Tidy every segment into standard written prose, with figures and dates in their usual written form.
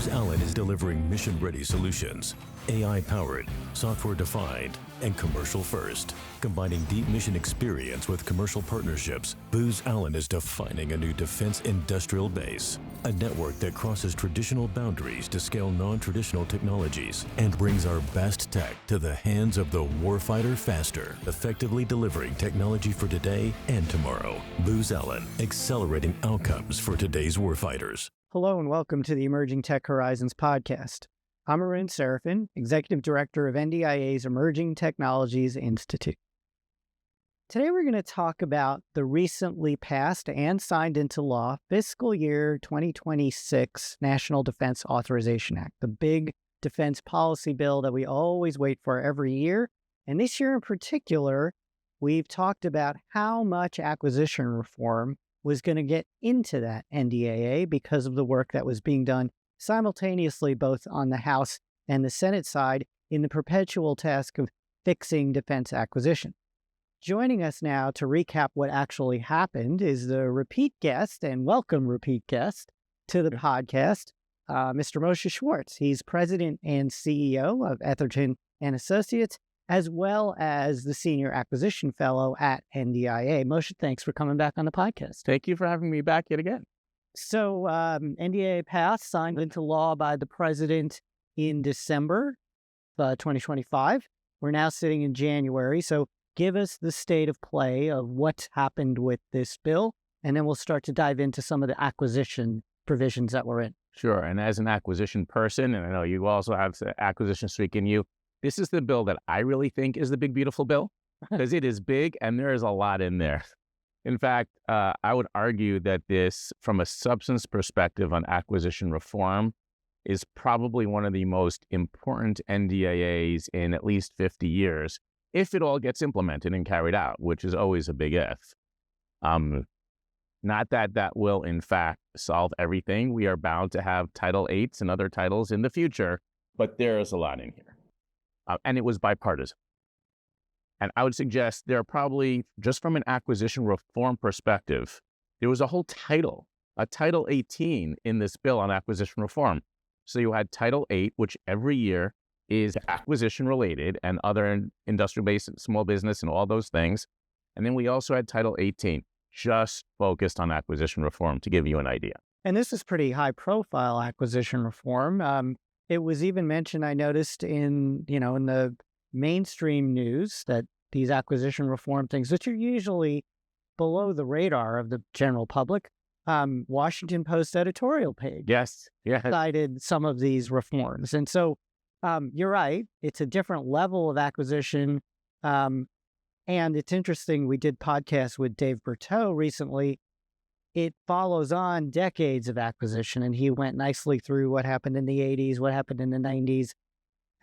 Booz Allen is delivering mission-ready solutions, AI-powered, software-defined, and commercial-first. Combining deep mission experience with commercial partnerships, Booz Allen is defining a new defense industrial base, a network that crosses traditional boundaries to scale non-traditional technologies and brings our best tech to the hands of the warfighter faster, effectively delivering technology for today and tomorrow. Booz Allen, accelerating outcomes for today's warfighters. Hello and welcome to the Emerging Tech Horizons podcast. I'm Arun Seraphin, Executive Director of NDAA's Emerging Technologies Institute. Today we're going to talk about the recently passed and signed into law fiscal year 2026 National Defense Authorization Act, the big defense policy bill that we always wait for every year. And this year in particular, we've talked about how much acquisition reform was going to get into that NDAA because of the work that was being done simultaneously both on the House and the Senate side in the perpetual task of fixing defense acquisition. Joining us now to recap what actually happened is the repeat guest, and welcome repeat guest to the podcast, Mr. Moshe Schwartz. He's President and CEO of Etherton and Associates, as well as the Senior Acquisition Fellow at NDAA. Moshe, thanks for coming back on the podcast. Thank you for having me back yet again. So NDAA passed, signed into law by the President in December 2025. We're now sitting in January. So give us the state of play of what's happened with this bill, and then we'll start to dive into some of the acquisition provisions that we're in. Sure. And as an acquisition person, and I know you also have the acquisition streak in you, this is the bill that I really think is the big, beautiful bill because it is big and there is a lot in there. In fact, I would argue that this, from a substance perspective on acquisition reform, is probably one of the most important NDAAs in at least 50 years, if it all gets implemented and carried out, which is always a big if. Not that that will, in fact, solve everything. We are bound to have Title VIIIs and other titles in the future, but there is a lot in here. And it was bipartisan. And I would suggest there are probably, just from an acquisition reform perspective, there was a whole title, a Title 18 in this bill on acquisition reform. So you had Title 8, which every year is acquisition related and other industrial base, small business and all those things. And then we also had Title 18, just focused on acquisition reform, to give you an idea. And this is pretty high profile acquisition reform. It was even mentioned, I noticed in the mainstream news, that these acquisition reform things, which are usually below the radar of the general public, Washington Post editorial page cited some of these reforms. And so you're right, it's a different level of acquisition. And it's interesting, we did podcasts with Dave Berteau recently. It follows on decades of acquisition, and he went nicely through what happened in the 80s, what happened in the 90s,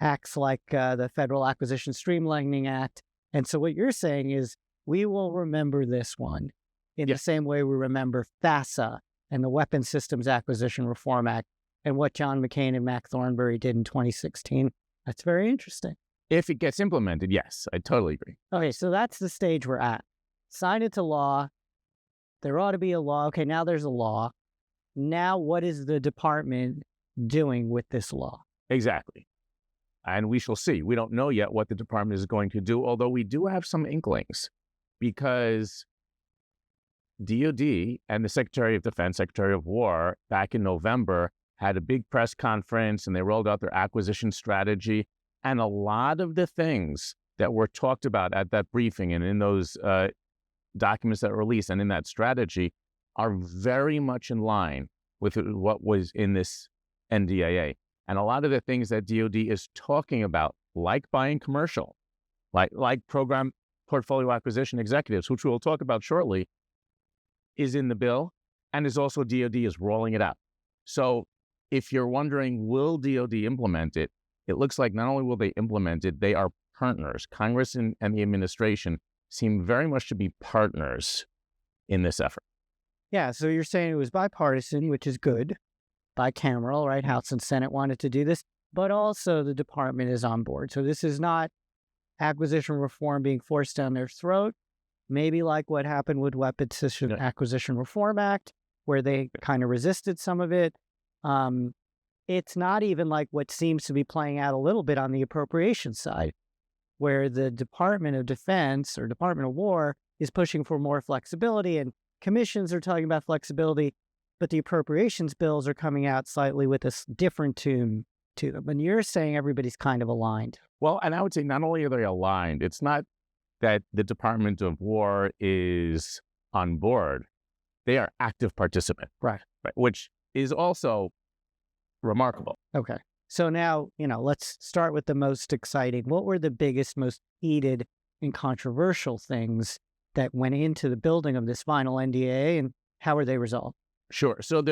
acts like the Federal Acquisition Streamlining Act. And so what you're saying is we will remember this one in the same way we remember FASA and the Weapons Systems Acquisition Reform Act and what John McCain and Mac Thornberry did in 2016. That's very interesting. If it gets implemented, yes, I totally agree. Okay, so that's the stage we're at. Sign it to law. There ought to be a law. Okay, now there's a law. Now what is the department doing with this law? Exactly. And we shall see. We don't know yet what the department is going to do, although we do have some inklings, because DOD and the Secretary of Defense, Secretary of War, back in November, had a big press conference and they rolled out their acquisition strategy. And a lot of the things that were talked about at that briefing and in those documents that were released and in that strategy are very much in line with what was in this NDAA. And a lot of the things that DOD is talking about, like buying commercial, like program portfolio acquisition executives, which we'll talk about shortly, is in the bill, and is also DOD is rolling it out. So if you're wondering, will DOD implement it? It looks like not only will they implement it, they are partners. Congress and the administration seem very much to be partners in this effort. Yeah, so you're saying it was bipartisan, which is good. Bicameral, right? House and Senate wanted to do this, but also the department is on board. So this is not acquisition reform being forced down their throat, maybe like what happened with Weapons System Acquisition Reform Act, where they kind of resisted some of it. it's not even like what seems to be playing out a little bit on the appropriations side, where the Department of Defense or Department of War is pushing for more flexibility, and commissions are talking about flexibility, but the appropriations bills are coming out slightly with a different tune to them. And you're saying everybody's kind of aligned. Well, and I would say not only are they aligned, it's not that the Department of War is on board. They are active participant, right? Which is also remarkable. Okay. So now, let's start with the most exciting. What were the biggest, most heated and controversial things that went into the building of this final NDAA, and how were they resolved? Sure. So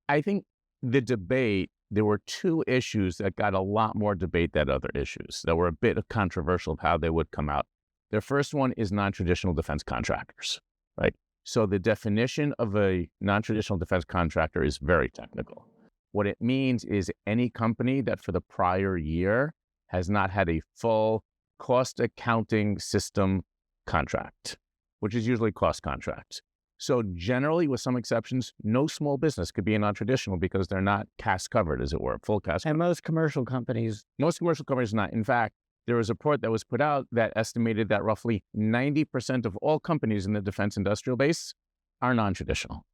I think the debate, there were two issues that got a lot more debate than other issues that were a bit controversial of how they would come out. The first one is non-traditional defense contractors, right? So the definition of a non-traditional defense contractor is very technical. What it means is any company that for the prior year has not had a full cost accounting system contract, which is usually cost contracts. So generally, with some exceptions, no small business could be a non-traditional because they're not CAS covered, as it were, full CAS. And most commercial companies not. In fact, there was a report that was put out that estimated that roughly 90% of all companies in the defense industrial base are non-traditional.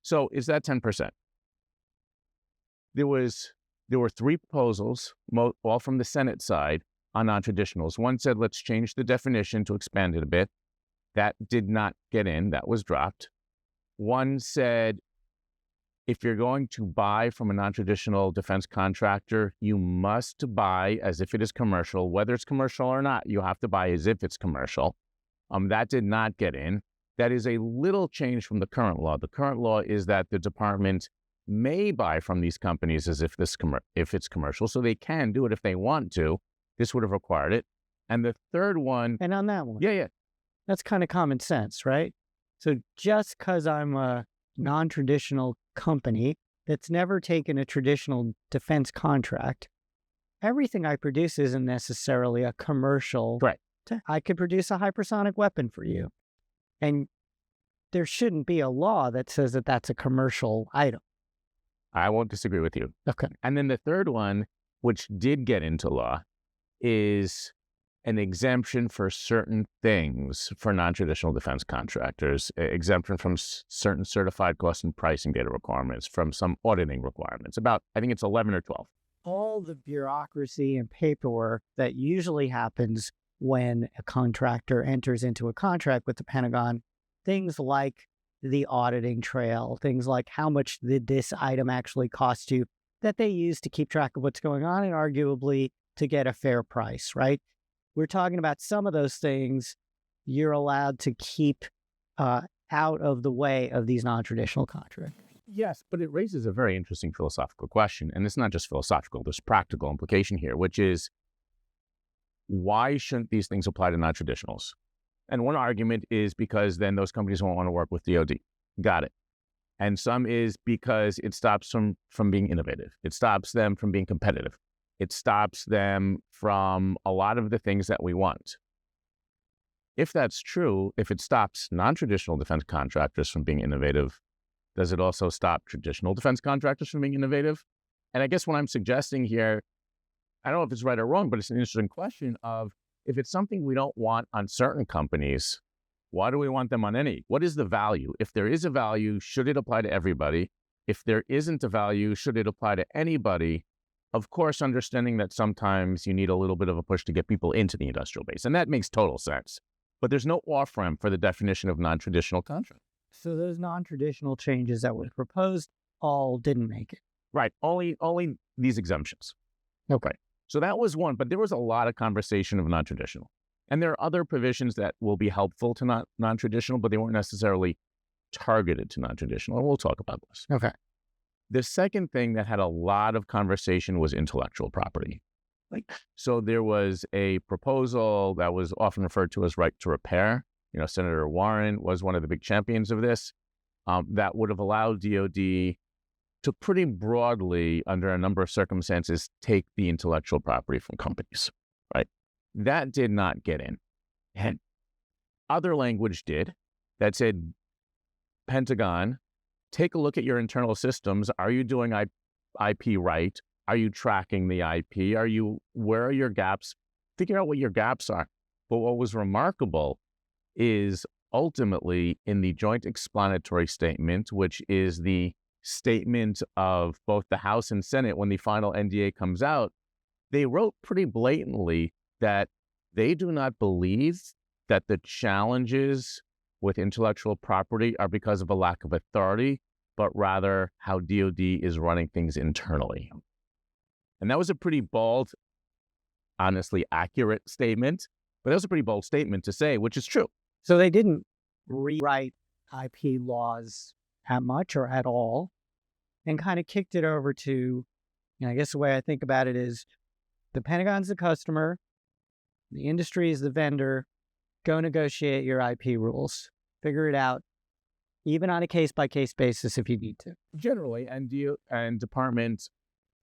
So is that 10%? There were three proposals, all from the Senate side, on non-traditionals. One said, let's change the definition to expand it a bit. That did not get in. That was dropped. One said, if you're going to buy from a non-traditional defense contractor, you must buy as if it is commercial. Whether it's commercial or not, you have to buy as if it's commercial. That did not get in. That is a little change from the current law. The current law is that the department may buy from these companies as if it's commercial, so they can do it if they want to. This would have required it. And the third one... And on that one. Yeah. That's kind of common sense, right? So just because I'm a non-traditional company that's never taken a traditional defense contract, everything I produce isn't necessarily a commercial. Right. I could produce a hypersonic weapon for you. And there shouldn't be a law that says that that's a commercial item. I won't disagree with you. Okay. And then the third one, which did get into law, is an exemption for certain things for non-traditional defense contractors, exemption from certain certified cost and pricing data requirements, from some auditing requirements, about, I think it's 11 or 12. All the bureaucracy and paperwork that usually happens when a contractor enters into a contract with the Pentagon, things like the auditing trail, things like how much did this item actually cost you, that they use to keep track of what's going on and arguably to get a fair price, right? We're talking about some of those things you're allowed to keep out of the way of these non-traditional contractors. Yes, but it raises a very interesting philosophical question. And it's not just philosophical, there's practical implication here, which is, why shouldn't these things apply to non-traditionals? And one argument is because then those companies won't want to work with DoD. Got it. And some is because it stops them from being innovative. It stops them from being competitive. It stops them from a lot of the things that we want. If that's true, if it stops non-traditional defense contractors from being innovative, does it also stop traditional defense contractors from being innovative? And I guess what I'm suggesting here, I don't know if it's right or wrong, but it's an interesting question of, if it's something we don't want on certain companies, why do we want them on any? What is the value? If there is a value, should it apply to everybody? If there isn't a value, should it apply to anybody? Of course, understanding that sometimes you need a little bit of a push to get people into the industrial base, and that makes total sense. But there's no off-ramp for the definition of non-traditional contract. So those non-traditional changes that were proposed all didn't make it. Right. Only these exemptions. Okay. So that was one, but there was a lot of conversation of non-traditional. And there are other provisions that will be helpful to non-traditional, but they weren't necessarily targeted to non-traditional. And we'll talk about this. Okay. The second thing that had a lot of conversation was intellectual property. So there was a proposal that was often referred to as right to repair. Senator Warren was one of the big champions of this, that would have allowed DoD to pretty broadly, under a number of circumstances, take the intellectual property from companies, right? That did not get in. And other language did that said, Pentagon, take a look at your internal systems. Are you doing IP right? Are you tracking the IP? Where are your gaps? Figure out what your gaps are. But what was remarkable is ultimately in the joint explanatory statement, which is the statement of both the House and Senate when the final NDA comes out, they wrote pretty blatantly that they do not believe that the challenges with intellectual property are because of a lack of authority, but rather how DoD is running things internally. And that was a pretty bold, honestly accurate statement, but that was a pretty bold statement to say, which is true. So they didn't rewrite IP laws at much or at all, and kind of kicked it over to, I guess the way I think about it is the Pentagon's the customer, the industry is the vendor, go negotiate your IP rules, figure it out, even on a case-by-case basis if you need to. Generally, and departments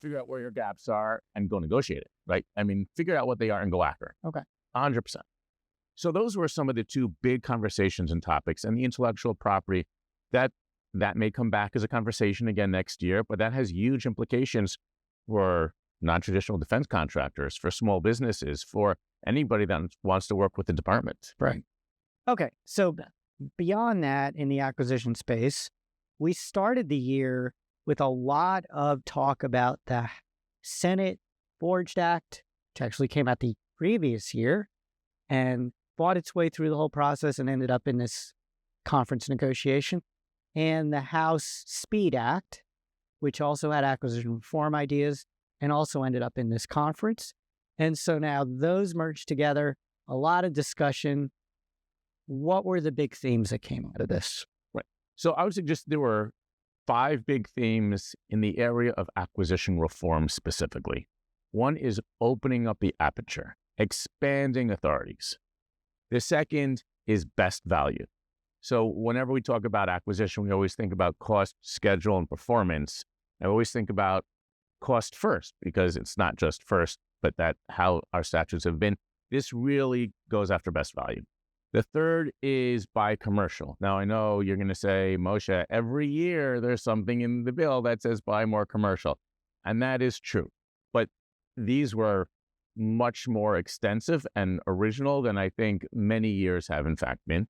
figure out where your gaps are and go negotiate it, right? I mean, figure out what they are and go after it. Okay. 100%. So those were some of the two big conversations and topics. And the intellectual property, that may come back as a conversation again next year, but that has huge implications for non-traditional defense contractors, for small businesses, for anybody that wants to work with the department. Right. Okay. So beyond that, in the acquisition space, we started the year with a lot of talk about the Senate Forged Act, which actually came out the previous year and fought its way through the whole process and ended up in this conference negotiation, and the House Speed Act, which also had acquisition reform ideas and also ended up in this conference. And so now those merged together, a lot of discussion. What were the big themes that came out of this? Right. So I would suggest there were 5 big themes in the area of acquisition reform specifically. One is opening up the aperture, expanding authorities. The second is best value. So whenever we talk about acquisition, we always think about cost, schedule, and performance. I always think about cost first, because it's not just first, but that how our statutes have been. This really goes after best value. The third is buy commercial. Now, I know you're going to say, Moshe, every year there's something in the bill that says buy more commercial. And that is true. But these were much more extensive and original than I think many years have in fact been.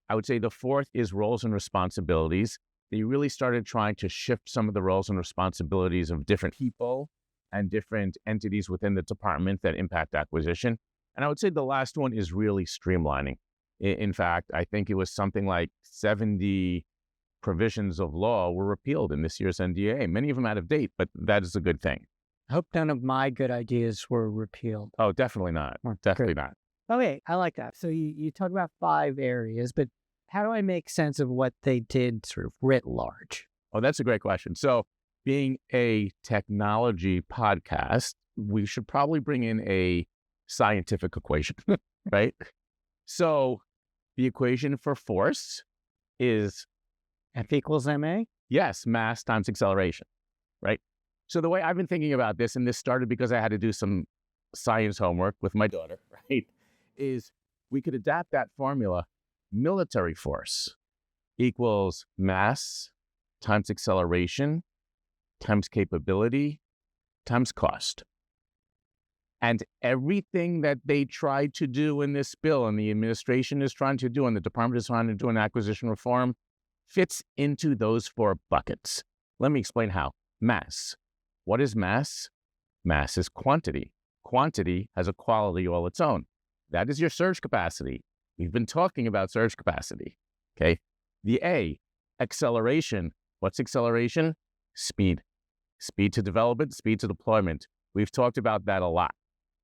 I would say the fourth is roles and responsibilities. They really started trying to shift some of the roles and responsibilities of different people and different entities within the department that impact acquisition. And I would say the last one is really streamlining. In fact, I think it was something like 70 provisions of law were repealed in this year's NDAA, many of them out of date, but that is a good thing. I hope none of my good ideas were repealed. Oh, definitely not. Definitely not. Okay, I like that. So you talk about 5 areas, but how do I make sense of what they did sort of writ large? Oh, that's a great question. So being a technology podcast, we should probably bring in a scientific equation, right? So the equation for force is F equals ma? Yes, mass times acceleration, right? So the way I've been thinking about this, and this started because I had to do some science homework with my daughter, right, is we could adapt that formula. Military force equals mass times acceleration times capability times cost. And everything that they tried to do in this bill, and the administration is trying to do, and the department is trying to do in acquisition reform, fits into those 4 buckets. Let me explain how. Mass. What is mass? Mass is quantity. Quantity has a quality all its own. That is your surge capacity. We've been talking about surge capacity, okay? The A, acceleration. What's acceleration? Speed. Speed to development, speed to deployment. We've talked about that a lot.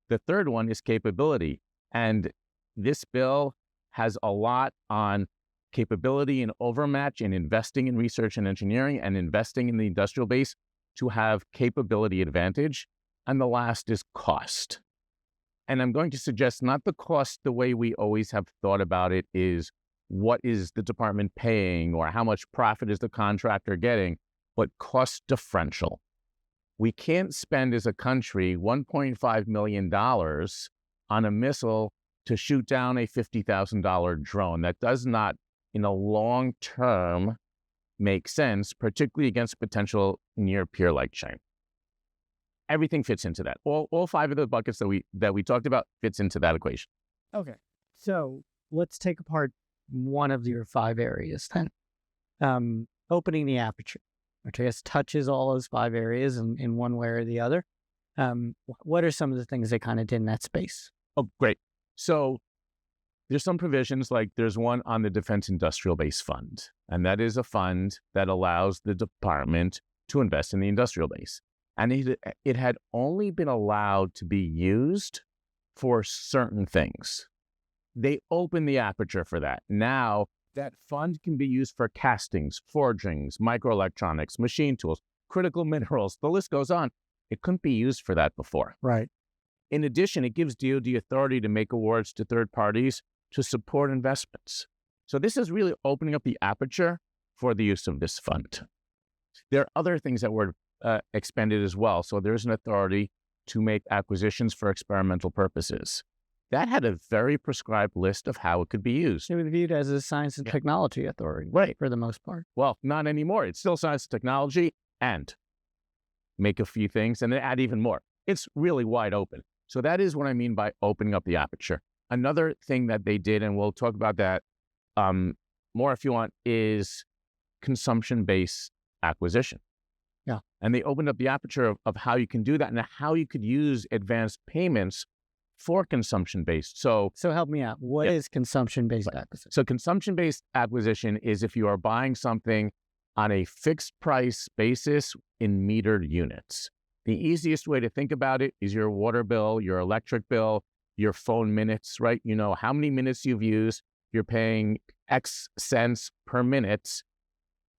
The third one is capability. And this bill has a lot on capability and overmatch and investing in research and engineering and investing in the industrial base to have capability advantage. And the last is cost. And I'm going to suggest not the cost the way we always have thought about it is what is the department paying or how much profit is the contractor getting, but cost differential. We can't spend as a country $1.5 million on a missile to shoot down a $50,000 drone. That does not, in a long term, make sense, particularly against potential near peer-like chain. everything fits into that. All five of the buckets that we talked about fits into that equation. Okay. So let's take apart one of your 5 areas then. Opening the aperture, which I guess touches all those 5 areas in one way or the other. What are some of the things they kind of did in that space? Oh, great. So there's some provisions, like there's one on the Defense Industrial Base Fund, and that is a fund that allows the department to invest in the industrial base. And it had only been allowed to be used for certain things. They opened the aperture for that. Now, that fund can be used for castings, forgings, microelectronics, machine tools, critical minerals. The list goes on. It couldn't be used for that before. Right. In addition, it gives DoD authority to make awards to third parties to support investments. So this is really opening up the aperture for the use of this fund. There are other things that were expended as well. So there's an authority to make acquisitions for experimental purposes. That had a very prescribed list of how it could be used. It was viewed as a science and technology authority, right, for the most part. Well, not anymore. It's still science and technology, and make a few things and then add even more. It's really wide open. So that is what I mean by opening up the aperture. Another thing that they did, and we'll talk about that more if you want, is consumption-based acquisition. Yeah. And they opened up the aperture of how you can do that and how you could use advanced payments for consumption-based. So help me out. What is consumption-based acquisition? So consumption-based acquisition is if you are buying something on a fixed price basis in metered units. The easiest way to think about it is your water bill, your electric bill, your phone minutes, right? You know how many minutes you've used. You're paying X cents per minute.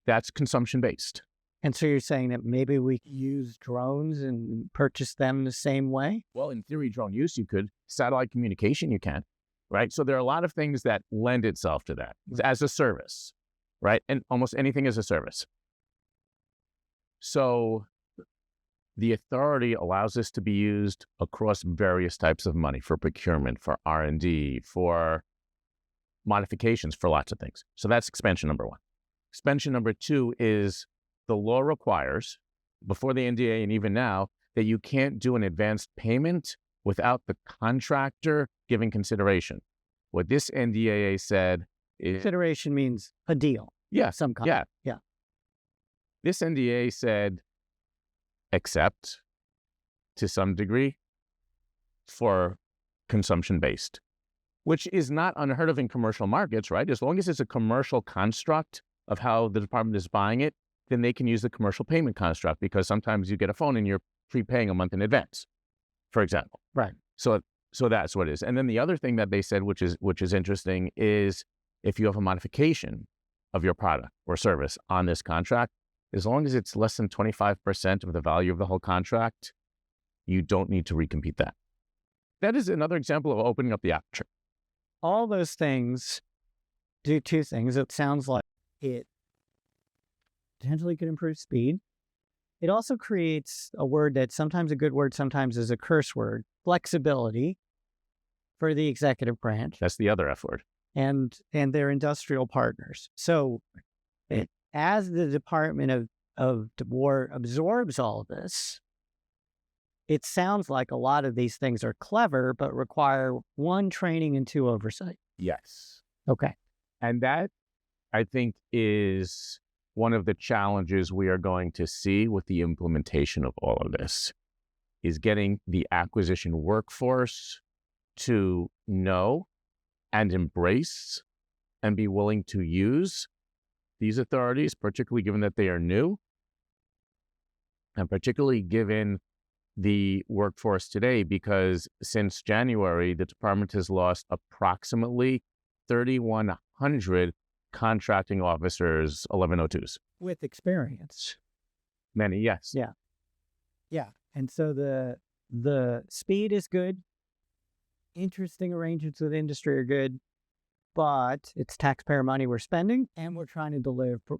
That's consumption-based. And so you're saying that maybe we use drones and purchase them the same way? Well, in theory, drone use, you could. Satellite communication, you can, right? So there are a lot of things that lend itself to that as a service, right? And almost anything as a service. So the authority allows this to be used across various types of money for procurement, for R&D, for modifications, for lots of things. So that's expansion number 1. Expansion number 2 is the law requires, before the NDAA and even now, that you can't do an advanced payment without the contractor giving consideration. What this NDAA said is... Consideration means a deal. Yeah. Some kind. Yeah. This NDAA said, except to some degree for consumption-based, which is not unheard of in commercial markets, right? As long as it's a commercial construct of how the department is buying it, then they can use the commercial payment construct, because sometimes you get a phone and you're prepaying a month in advance, for example. Right. So that's what it is. And then the other thing that they said, which is interesting, is if you have a modification of your product or service on this contract, as long as it's less than 25% of the value of the whole contract, you don't need to recompete that. That is another example of opening up the aperture. All those things do 2 things. It sounds like it potentially could improve speed. It also creates a word that's sometimes a good word, sometimes is a curse word, flexibility for the executive branch. That's the other F word. And their industrial partners. So as the Department of War absorbs all of this, it sounds like a lot of these things are clever, but require 1, training, and 2, oversight. Yes. Okay. And that, I think, is one of the challenges we are going to see with the implementation of all of this, is getting the acquisition workforce to know and embrace and be willing to use these authorities, particularly given that they are new, and particularly given the workforce today, because since January, the department has lost approximately 3,100 contracting officers, 1102s. With experience. Many, yes. Yeah. And so the speed is good. Interesting arrangements with industry are good, but it's taxpayer money we're spending, and we're trying to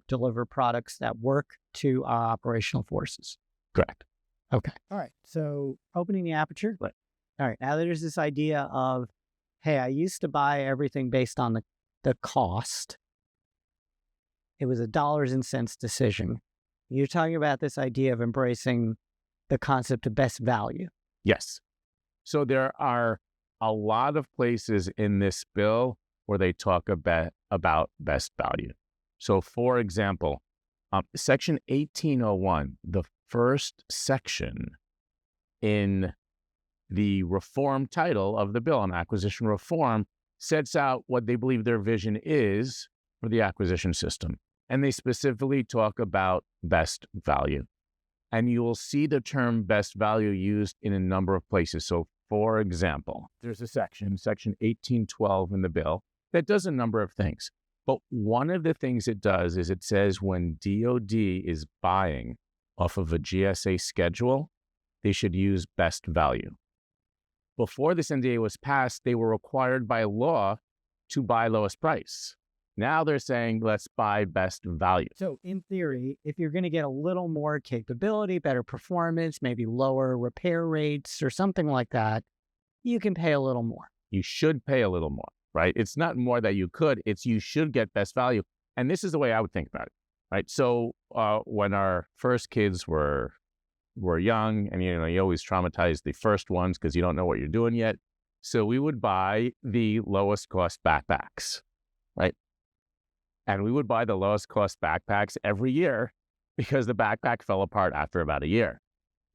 deliver products that work to our operational forces. Correct. Okay. All right. So opening the aperture. Right. All right. Now there's this idea of, hey, I used to buy everything based on the cost. It was a dollars and cents decision. You're talking about this idea of embracing the concept of best value? Yes. So there are a lot of places in this bill where they talk about best value. So for example, Section 1801, the first section in the reform title of the bill on acquisition reform, sets out what they believe their vision is for the acquisition system. And they specifically talk about best value. And you will see the term best value used in a number of places. So for example, there's a section 1812 in the bill, that does a number of things. But one of the things it does is it says when DOD is buying off of a GSA schedule, they should use best value. Before this NDA was passed, they were required by law to buy lowest price. Now they're saying, let's buy best value. So in theory, if you're going to get a little more capability, better performance, maybe lower repair rates or something like that, you can pay a little more. You should pay a little more, right? It's not more that you could, it's you should get best value. And this is the way I would think about it, right? So when our first kids were young, and you always traumatize the first ones because you don't know what you're doing yet. So we would buy the lowest cost backpacks, right? And we would buy the lowest cost backpacks every year because the backpack fell apart after about a year.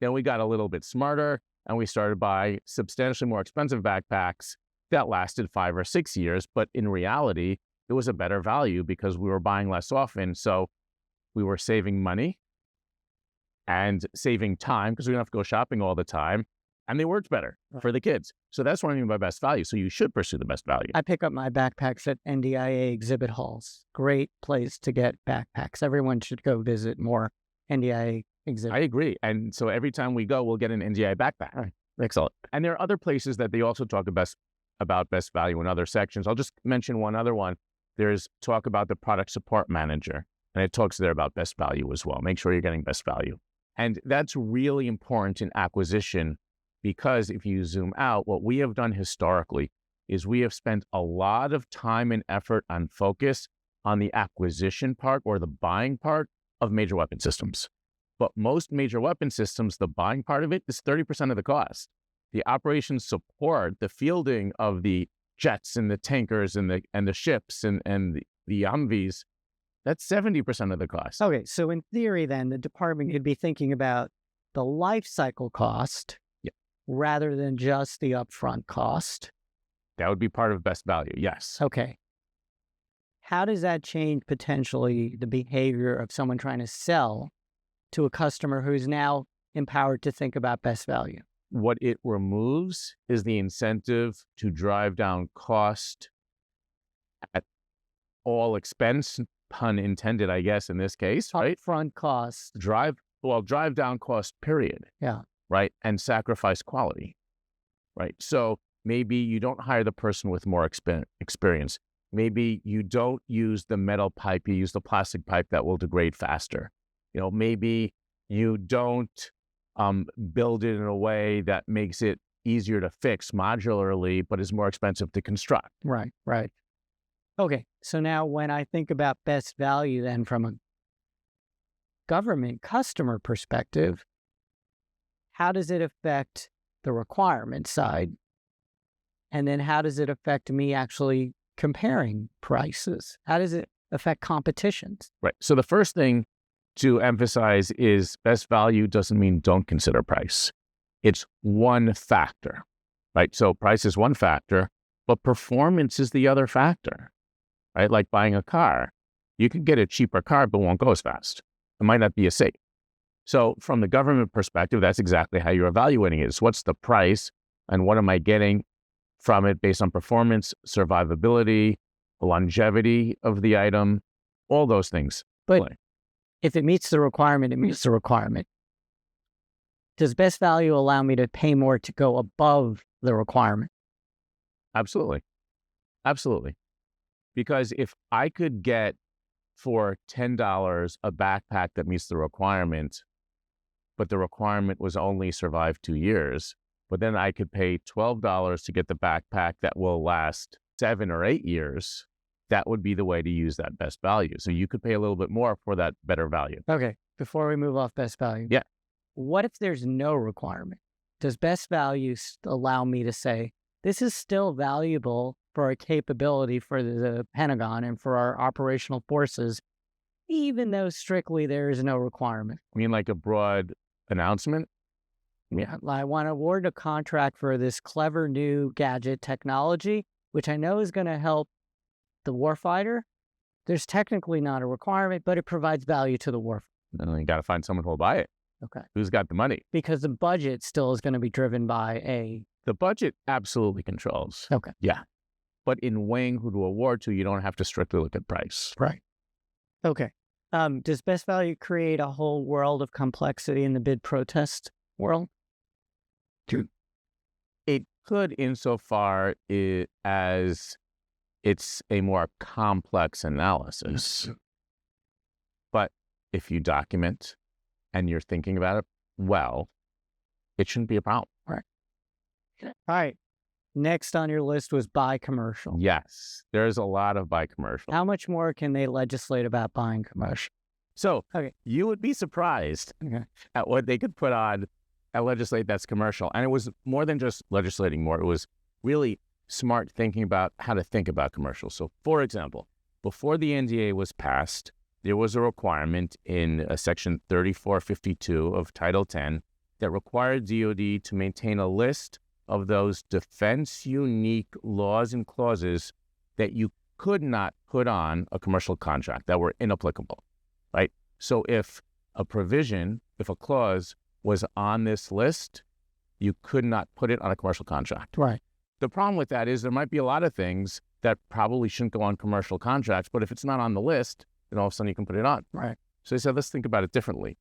Then we got a little bit smarter and we started to buy substantially more expensive backpacks that lasted 5 or 6 years. But in reality, it was a better value because we were buying less often. So we were saving money and saving time because we don't have to go shopping all the time. And they worked better for the kids. So that's what I mean by best value. So you should pursue the best value. I pick up my backpacks at NDAA exhibit halls. Great place to get backpacks. Everyone should go visit more NDAA exhibits. I agree. And so every time we go, we'll get an NDAA backpack. Right. Excellent. And there are other places that they also talk about best value in other sections. I'll just mention one other one. There's talk about the product support manager. And it talks there about best value as well. Make sure you're getting best value. And that's really important in acquisition because if you zoom out, what we have done historically is we have spent a lot of time and effort and focus on the acquisition part or the buying part of major weapon systems. But most major weapon systems, the buying part of it is 30% of the cost. The operations support, the fielding of the jets and the tankers and the ships and the Humvees, that's 70% of the cost. Okay, so in theory then, the department could be thinking about the life cycle cost rather than just the upfront cost. That would be part of best value, yes. Okay. How does that change potentially the behavior of someone trying to sell to a customer who's now empowered to think about best value? What it removes is the incentive to drive down cost at all expense, pun intended, I guess, in this case, right? Upfront cost. Drive down cost, period. Yeah. Right? And sacrifice quality, right? So maybe you don't hire the person with more experience. Maybe you don't use the metal pipe, you use the plastic pipe that will degrade faster. Maybe you don't build it in a way that makes it easier to fix modularly, but is more expensive to construct. Right. Okay, so now when I think about best value then from a government customer perspective, how does it affect the requirement side? And then how does it affect me actually comparing prices? How does it affect competitions? Right. So the first thing to emphasize is best value doesn't mean don't consider price. It's one factor, right? So price is one factor, but performance is the other factor, right? Like buying a car. You can get a cheaper car, but won't go as fast. It might not be as safe. So from the government perspective, that's exactly how you're evaluating it. Is what's the price and what am I getting from it based on performance, survivability, longevity of the item, all those things. But if it meets the requirement, it meets the requirement. Does best value allow me to pay more to go above the requirement? Absolutely. Absolutely. Because if I could get for $10 a backpack that meets the requirement, but the requirement was only survive 2 years, but then I could pay $12 to get the backpack that will last 7 or 8 years, that would be the way to use that best value. So you could pay a little bit more for that better value. Okay, before we move off best value. Yeah. what if there's no requirement? Does best value allow me to say, this is still valuable for a capability for the Pentagon and for our operational forces, even though strictly there is no requirement? I mean, like a broad announcement? Yeah, I want to award a contract for this clever new gadget technology, which I know is going to help the warfighter. There's technically not a requirement, but it provides value to the warfighter. Then you got to find someone who will buy it. Okay. Who's got the money? Because the budget still is going to be driven by The budget absolutely controls. Okay. Yeah. But in weighing who to award to, you don't have to strictly look at price. Right. Okay. Does best value create a whole world of complexity in the bid protest world? It could, insofar as it's a more complex analysis. But if you document and you're thinking about it well, it shouldn't be a problem. Right. All right. Next on your list was buy commercial. Yes, there's a lot of buy commercial. How much more can they legislate about buying commercial? So Okay. you would be surprised at what they could put on and legislate that's commercial. And it was more than just legislating more. It was really smart thinking about how to think about commercial. So, for example, before the NDAA was passed, there was a requirement in Section 3452 of Title 10 that required DoD to maintain a list of those defense-unique laws and clauses that you could not put on a commercial contract, that were inapplicable, right? So if a clause was on this list, you could not put it on a commercial contract. Right. The problem with that is there might be a lot of things that probably shouldn't go on commercial contracts, but if it's not on the list, then all of a sudden you can put it on. Right. So they said, let's think about it differently.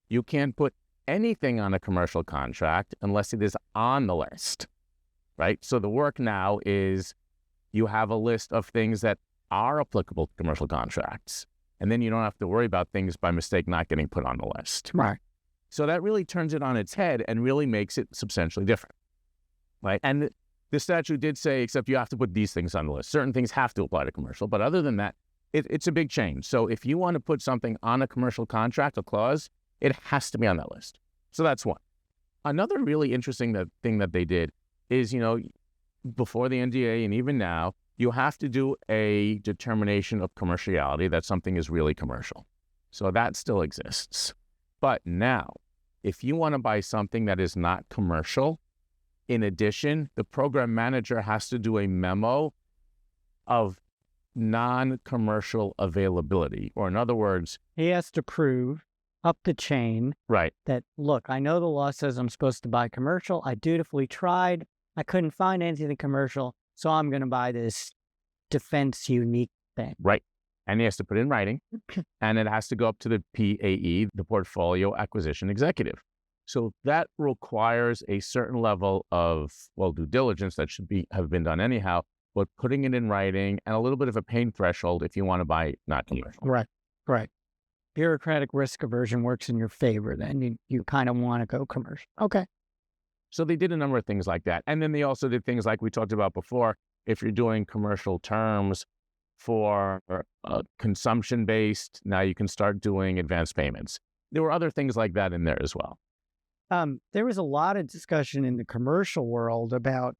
You can't put anything on a commercial contract unless it is on the list, right? So the work now is you have a list of things that are applicable to commercial contracts, and then you don't have to worry about things by mistake not getting put on the list. Right. So that really turns it on its head and really makes it substantially different, right? And the statute did say, except you have to put these things on the list. Certain things have to apply to commercial, but other than that, it's a big change. So if you want to put something on a commercial contract, a clause, it has to be on that list. So that's one. Another really interesting thing that they did is, before the NDAA and even now, you have to do a determination of commerciality that something is really commercial. So that still exists. But now, if you want to buy something that is not commercial, in addition, the program manager has to do a memo of non-commercial availability. Or in other words, he has to prove up the chain right, that, look, I know the law says I'm supposed to buy commercial. I dutifully tried. I couldn't find anything commercial, so I'm going to buy this defense unique thing. Right. And he has to put it in writing, and it has to go up to the PAE, the Portfolio Acquisition Executive. So that requires a certain level of, due diligence that should have been done anyhow, but putting it in writing and a little bit of a pain threshold if you want to buy not commercial. Right. Bureaucratic risk aversion works in your favor, then you kind of want to go commercial. Okay. So they did a number of things like that. And then they also did things like we talked about before. If you're doing commercial terms for consumption-based, now you can start doing advanced payments. There were other things like that in there as well. There was a lot of discussion in the commercial world about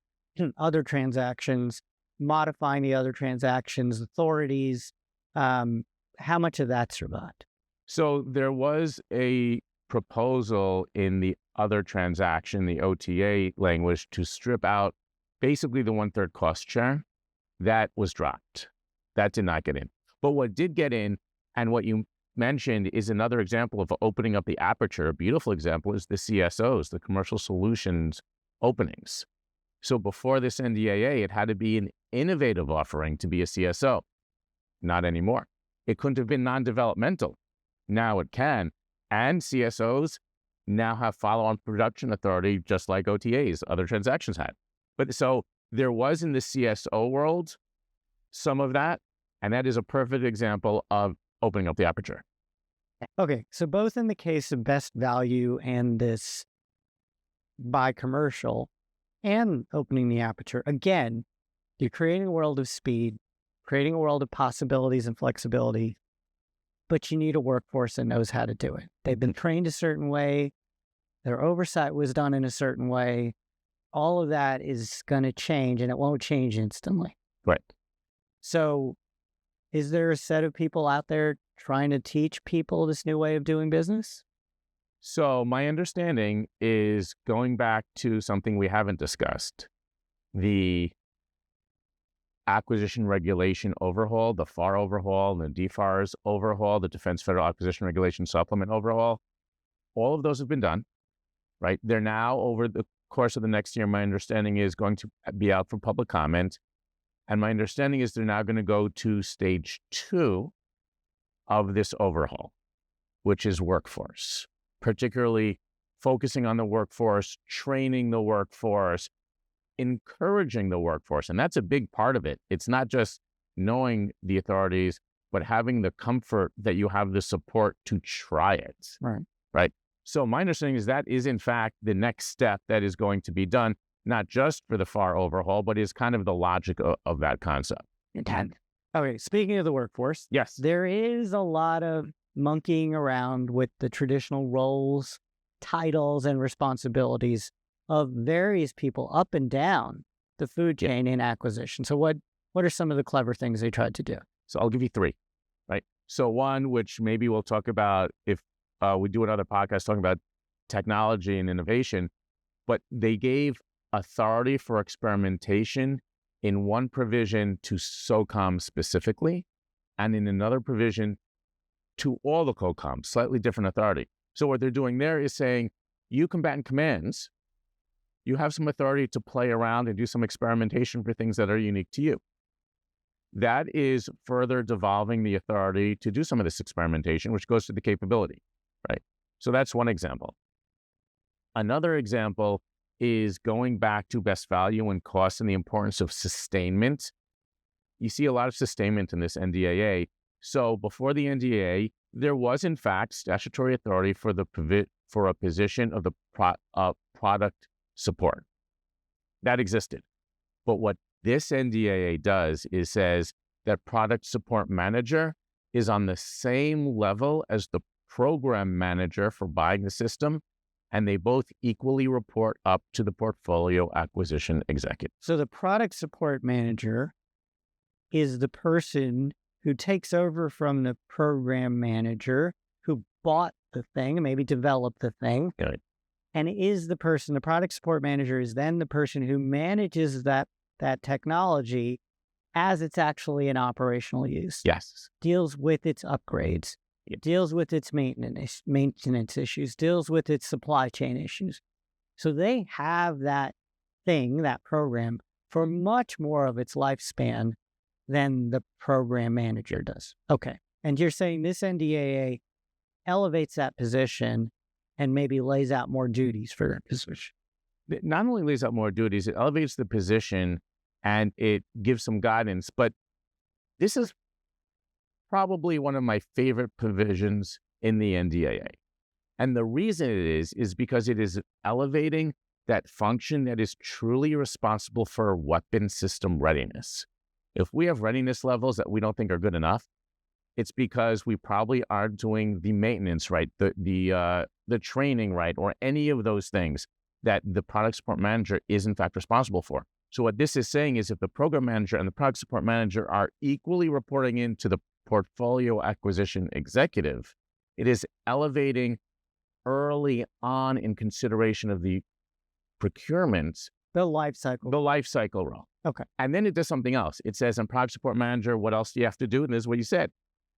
other transactions, modifying the other transactions, authorities. How much of that survived? So there was a proposal in the other transaction, the OTA language, to strip out basically the 1/3 cost share. That was dropped. That did not get in. But what did get in, and what you mentioned, is another example of opening up the aperture. A beautiful example is the CSOs, the commercial solutions openings. So before this NDAA, it had to be an innovative offering to be a CSO. Not anymore. It couldn't have been non-developmental. Now it can. And CSOs now have follow-on production authority, just like OTAs, other transactions had. But so there was in the CSO world some of that, and that is a perfect example of opening up the aperture. Okay, so both in the case of best value and this buy commercial and opening the aperture, again, you're creating a world of speed, creating a world of possibilities and flexibility, but you need a workforce that knows how to do it. They've been trained a certain way. their oversight was done in a certain way. All of that is going to change, and it won't change instantly. Right. So is there a set of people out there trying to teach people this new way of doing business? So my understanding is, going back to something we haven't discussed, the acquisition regulation overhaul, the FAR overhaul, the DFARS overhaul, the Defense Federal Acquisition Regulation Supplement overhaul, all of those have been done, right? They're now, over the course of the next year, my understanding is going to be out for public comment. And my understanding is they're now going to go to stage 2 of this overhaul, which is workforce, particularly focusing on the workforce, training the workforce, encouraging the workforce. And that's a big part of it. It's not just knowing the authorities, but having the comfort that you have the support to try it. Right. So my understanding is that is, in fact, the next step that is going to be done, not just for the FAR overhaul, but is kind of the logic of that concept. Okay, speaking of the workforce, yes, there is a lot of monkeying around with the traditional roles, titles, and responsibilities of various people up and down the food chain in acquisition. So what are some of the clever things they tried to do? So I'll give you 3, right? So one, which maybe we'll talk about if we do another podcast talking about technology and innovation, but they gave authority for experimentation in one provision to SOCOM specifically, and in another provision to all the COCOMs, slightly different authority. So what they're doing there is saying, you combatant commands, you have some authority to play around and do some experimentation for things that are unique to you. That is further devolving the authority to do some of this experimentation, which goes to the capability, right? So that's one example. Another example is going back to best value and cost and the importance of sustainment. You see a lot of sustainment in this NDAA. So before the NDAA, there was, in fact, statutory authority for a position of the product support. That existed. But what this NDAA does is says that product support manager is on the same level as the program manager for buying the system, and they both equally report up to the portfolio acquisition executive. So the product support manager is the person who takes over from the program manager who bought the thing, maybe developed the thing, Right. and is the person, the product support manager is then the person who manages that technology as it's actually in operational use. Yes. Deals with its upgrades, deals with its maintenance issues, deals with its supply chain issues. So they have that thing, that program, for much more of its lifespan than the program manager does. Okay. And you're saying this NDAA elevates that position and maybe lays out more duties for that position. It not only lays out more duties, it elevates the position and it gives some guidance. But this is probably one of my favorite provisions in the NDAA. And the reason it is because it is elevating that function that is truly responsible for weapon system readiness. If we have readiness levels that we don't think are good enough, it's because we probably aren't doing the maintenance right, the training right, or any of those things that the product support manager is in fact responsible for. So what this is saying is if the program manager and the product support manager are equally reporting into the portfolio acquisition executive, it is elevating early on in consideration of the procurement, the life cycle role. Okay. And then it does something else. It says, in product support manager, what else do you have to do? And this is what you said.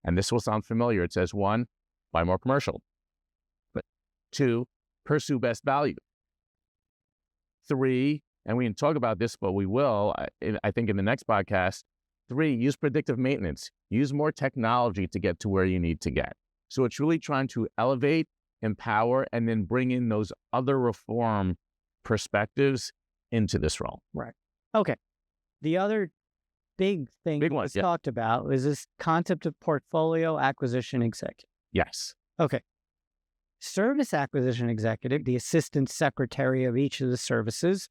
And this will sound familiar. It says, 1, buy more commercial. But 2, pursue best value. 3, and we didn't talk about this, but we will, I think in the next podcast, 3, use predictive maintenance. Use more technology to get to where you need to get. So it's really trying to elevate, empower, and then bring in those other reform perspectives into this role. Right. Okay. The other big thing we talked about was this concept of portfolio acquisition executive. Yes. Okay. Service acquisition executive, the assistant secretary of each of the services,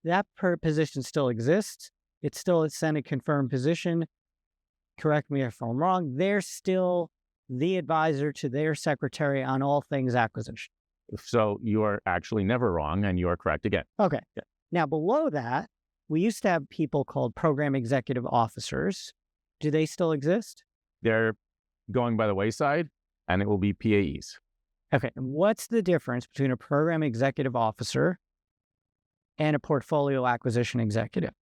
that position still exists. It's still a Senate confirmed position. Correct me if I'm wrong. They're still the advisor to their secretary on all things acquisition. So you are actually never wrong, and you are correct again. Okay. Yeah. Now, below that, we used to have people called program executive officers. Do they still exist? They're going by the wayside, and it will be PAEs. Okay. And what's the difference between a program executive officer and a portfolio acquisition executive?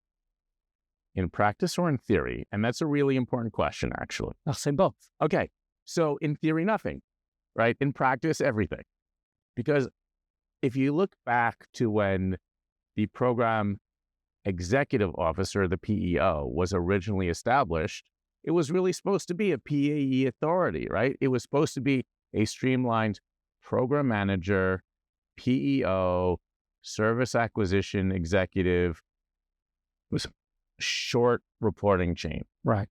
In practice or in theory? And that's a really important question, actually. I'll say both. Okay. So in theory, nothing, right? In practice, everything. Because if you look back to when the program executive officer, the PEO, was originally established, it was really supposed to be a PAE authority, right? It was supposed to be a streamlined program manager, PEO, service acquisition executive, with short reporting chain. Right.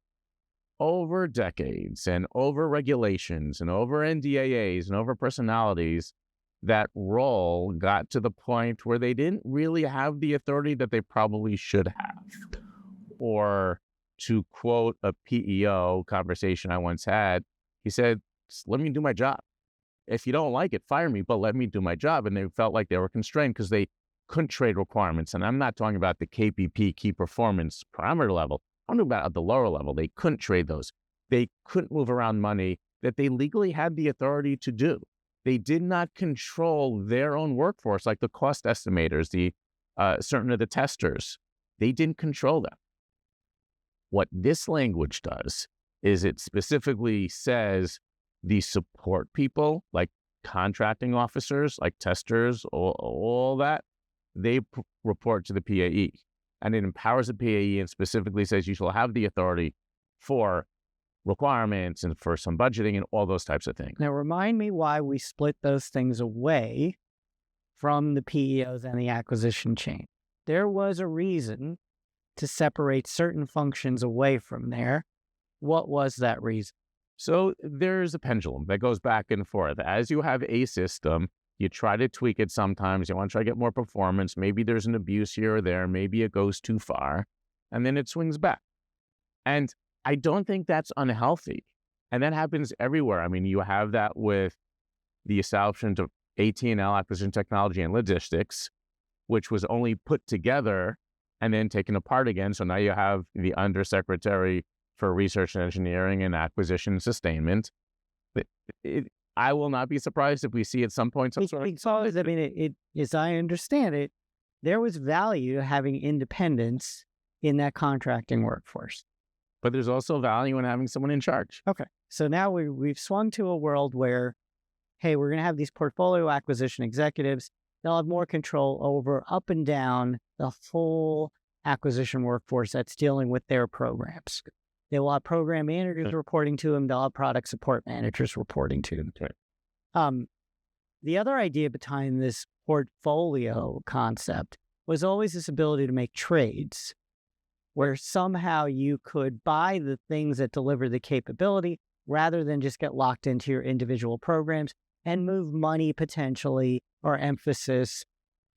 Over decades and over regulations and over NDAAs and over personalities, that role got to the point where they didn't really have the authority that they probably should have. Or to quote a PEO conversation I once had, he said, let me do my job. If you don't like it, fire me, but let me do my job. And they felt like they were constrained because they couldn't trade requirements. And I'm not talking about the KPP, key performance parameter level. I'm talking about at the lower level. They couldn't trade those. They couldn't move around money that they legally had the authority to do. They did not control their own workforce, like the cost estimators, the certain of the testers. They didn't control them. What this language does is it specifically says the support people, like contracting officers, like testers, all that, they report to the PAE. And it empowers the PAE and specifically says you shall have the authority for requirements and for some budgeting and all those types of things. Now, remind me why we split those things away from the PEOs and the acquisition chain. There was a reason to separate certain functions away from there. What was that reason? So there's a pendulum that goes back and forth. As you have a system, you try to tweak it sometimes. You want to try to get more performance. Maybe there's an abuse here or there. Maybe it goes too far, and then it swings back. And I don't think that's unhealthy. And that happens everywhere. I mean, you have that with the establishment of AT&L, Acquisition Technology and Logistics, which was only put together and then taken apart again. So now you have the Undersecretary for Research and Engineering and Acquisition and Sustainment. I will not be surprised if we see at some point some sort of... Because, I mean, as I understand it, there was value to having independence in that contracting workforce. But there's also value in having someone in charge. Okay. So now we've swung to a world where, hey, we're going to have these portfolio acquisition executives. They'll have more control over up and down the whole acquisition workforce that's dealing with their programs. They will have program managers reporting to them. They'll have product support managers reporting to them. Okay. The other idea behind this portfolio concept was always this ability to make trades where somehow you could buy the things that deliver the capability rather than just get locked into your individual programs and move money potentially or emphasis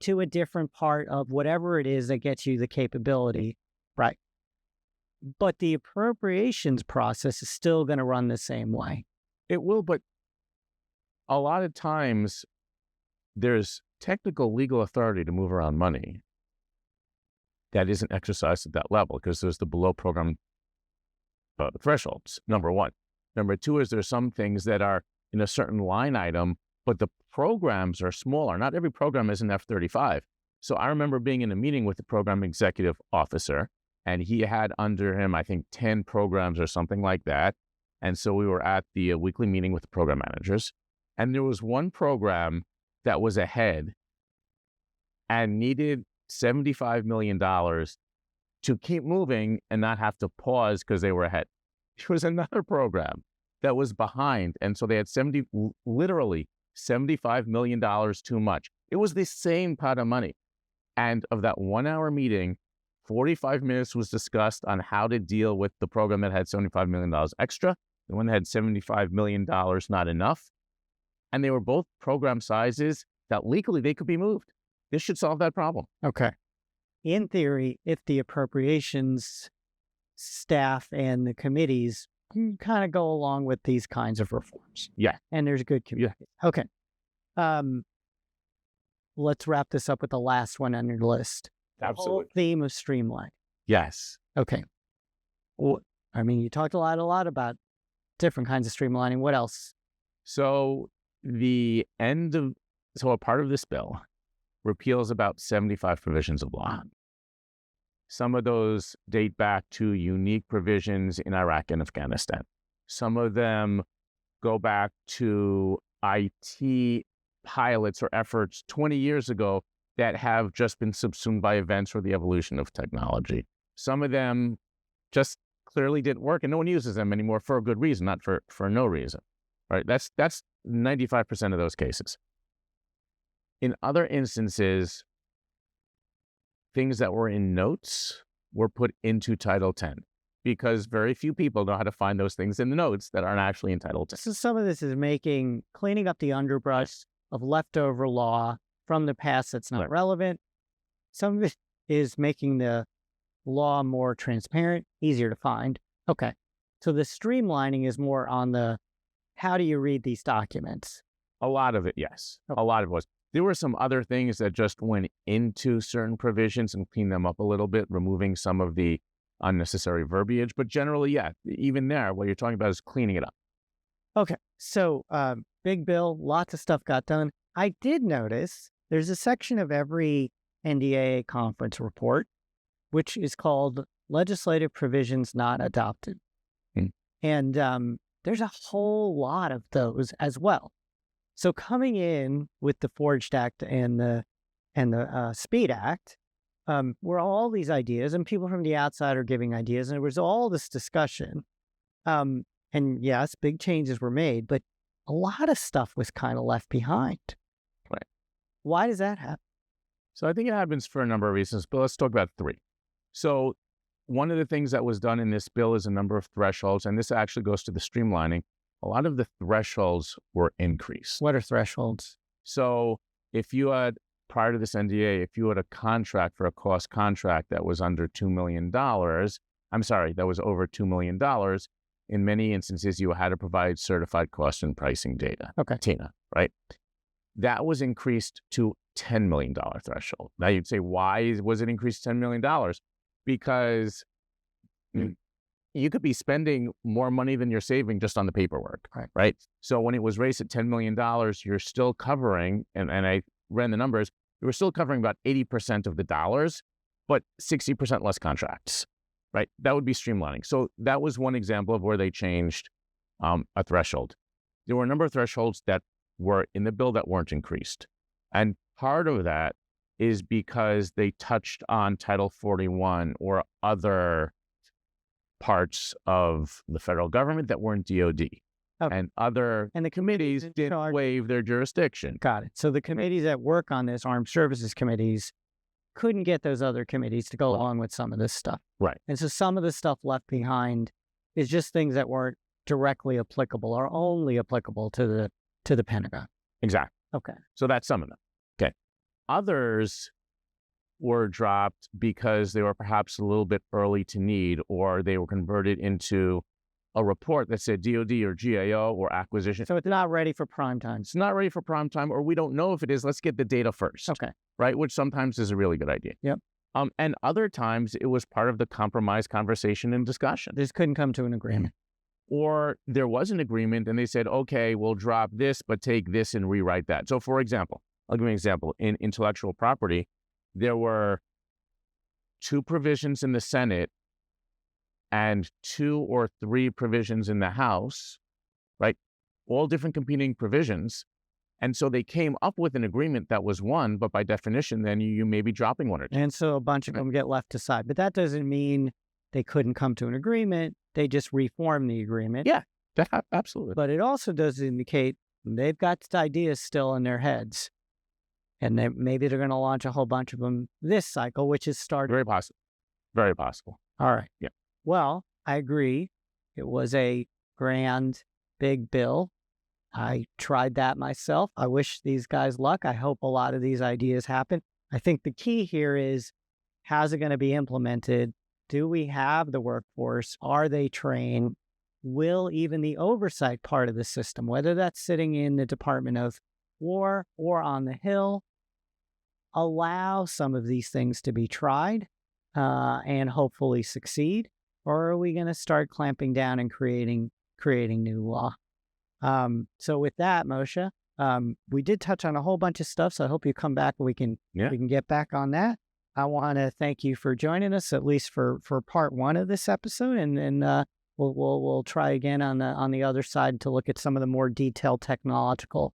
to a different part of whatever it is that gets you the capability, right? But the appropriations process is still going to run the same way. It will, but a lot of times there's technical legal authority to move around money that isn't exercised at that level because there's the below program thresholds, number one. Number two is there's some things that are in a certain line item, but the programs are smaller. Not every program is an F-35. So I remember being in a meeting with the program executive officer, and he had under him, I think, 10 programs or something like that. And so we were at the weekly meeting with the program managers, and there was one program that was ahead and needed $75 million to keep moving and not have to pause because they were ahead. There was another program that was behind, and so they had literally $75 million too much. It was the same pot of money. And of that 1 hour meeting, 45 minutes was discussed on how to deal with the program that had $75 million extra, the one that had $75 million not enough. And they were both program sizes that legally they could be moved. This should solve that problem. Okay. In theory, if the appropriations staff and the committees kind of go along with these kinds of reforms. Yeah. And there's good community. Yeah. Okay. let's wrap this up with the last one on your list. Absolutely. The whole theme of streamline. Yes. Okay. Well, I mean, you talked a lot about different kinds of streamlining. What else? So a part of this bill repeals about 75 provisions of law. Some of those date back to unique provisions in Iraq and Afghanistan. Some of them go back to IT pilots or efforts 20 years ago that have just been subsumed by events or the evolution of technology. Some of them just clearly didn't work, and no one uses them anymore for a good reason, not for no reason. Right? That's 95% of those cases. In other instances, things that were in notes were put into Title 10 because very few people know how to find those things in the notes that aren't actually in Title 10. So some of this is cleaning up the underbrush of leftover law from the past that's not relevant. Some of it is making the law more transparent, easier to find. Okay. So the streamlining is more on the how do you read these documents? A lot of it, yes. Okay. A lot of it was. There were some other things that just went into certain provisions and cleaned them up a little bit, removing some of the unnecessary verbiage. But generally, yeah, even there, what you're talking about is cleaning it up. Okay. So big bill, lots of stuff got done. I did notice there's a section of every NDAA conference report, which is called Legislative Provisions Not Adopted. And there's a whole lot of those as well. So coming in with the Forged Act and the Speed Act, were all these ideas, and people from the outside are giving ideas, and there was all this discussion. And yes, big changes were made, but a lot of stuff was kind of left behind. Right. Why does that happen? So I think it happens for a number of reasons, but let's talk about three. So one of the things that was done in this bill is a number of thresholds, and this actually goes to the streamlining. A lot of the thresholds were increased. What are thresholds? So if you had, prior to this NDA, if you had a contract for a cost contract that was under $2 million, that was over $2 million, in many instances, you had to provide certified cost and pricing data. Okay. TINA, right? That was increased to $10 million threshold. Now you'd say, why was it increased to $10 million? Because you could be spending more money than you're saving just on the paperwork, right? So when it was raised at $10 million, you're still covering, and I ran the numbers, you were still covering about 80% of the dollars, but 60% less contracts, right? That would be streamlining. So that was one example of where they changed a threshold. There were a number of thresholds that were in the bill that weren't increased. And part of that is because they touched on Title 41 or other parts of the federal government that weren't DOD. Okay. And the committees didn't waive their jurisdiction. Got it. So the committees that work on this, armed services committees, couldn't get those other committees to go along with some of this stuff. Right. And so some of the stuff left behind is just things that weren't directly applicable or only applicable to the Pentagon. Exactly. Okay. So that's some of them. Okay. Others were dropped because they were perhaps a little bit early to need, or they were converted into a report that said DOD or GAO or acquisition. So it's not ready for prime time. It's not ready for prime time, or we don't know if it is. Let's get the data first. Okay. Right? Which sometimes is a really good idea. Yep. And other times it was part of the compromise conversation and discussion. They just couldn't come to an agreement. Or there was an agreement and they said, okay, we'll drop this, but take this and rewrite that. So for example, I'll give you an example. In intellectual property, there were 2 provisions in the Senate and 2 or 3 provisions in the House, right? All different competing provisions. And so they came up with an agreement that was one, but by definition, then you may be dropping one or two. And so a bunch of them get left aside. But that doesn't mean they couldn't come to an agreement. They just reform the agreement. Yeah, absolutely. But it also does indicate they've got ideas still in their heads. And maybe they're going to launch a whole bunch of them this cycle, which is starting. Very possible. Very possible. All right. Yeah. Well, I agree. It was a grand, big bill. I tried that myself. I wish these guys luck. I hope a lot of these ideas happen. I think the key here is, how's it going to be implemented? Do we have the workforce? Are they trained? Will even the oversight part of the system, whether that's sitting in the Department of War or on the Hill, allow some of these things to be tried and hopefully succeed? Or are we going to start clamping down and creating new law? So with that, Moshe, we did touch on a whole bunch of stuff, so I hope you come back and we can get back on that. I want to thank you for joining us, at least for part one of this episode, and then we'll try again on the other side to look at some of the more detailed technological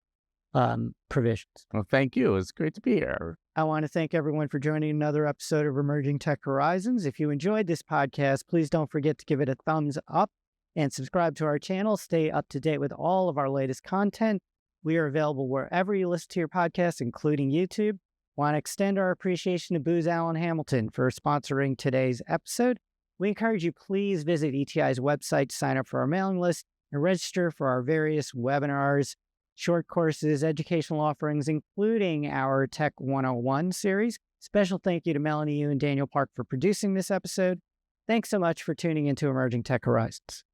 provisions. Well, thank you. It's great to be here. I want to thank everyone for joining another episode of Emerging Tech Horizons. If you enjoyed this podcast, please don't forget to give it a thumbs up and subscribe to our channel. Stay up to date with all of our latest content. We are available wherever you listen to your podcasts, including YouTube. Want to extend our appreciation to Booz Allen Hamilton for sponsoring today's episode. We encourage you, please visit ETI's website to sign up for our mailing list and register for our various webinars, short courses, educational offerings, including our Tech 101 series. Special thank you to Melanie Yu and Daniel Park for producing this episode. Thanks so much for tuning into Emerging Tech Horizons.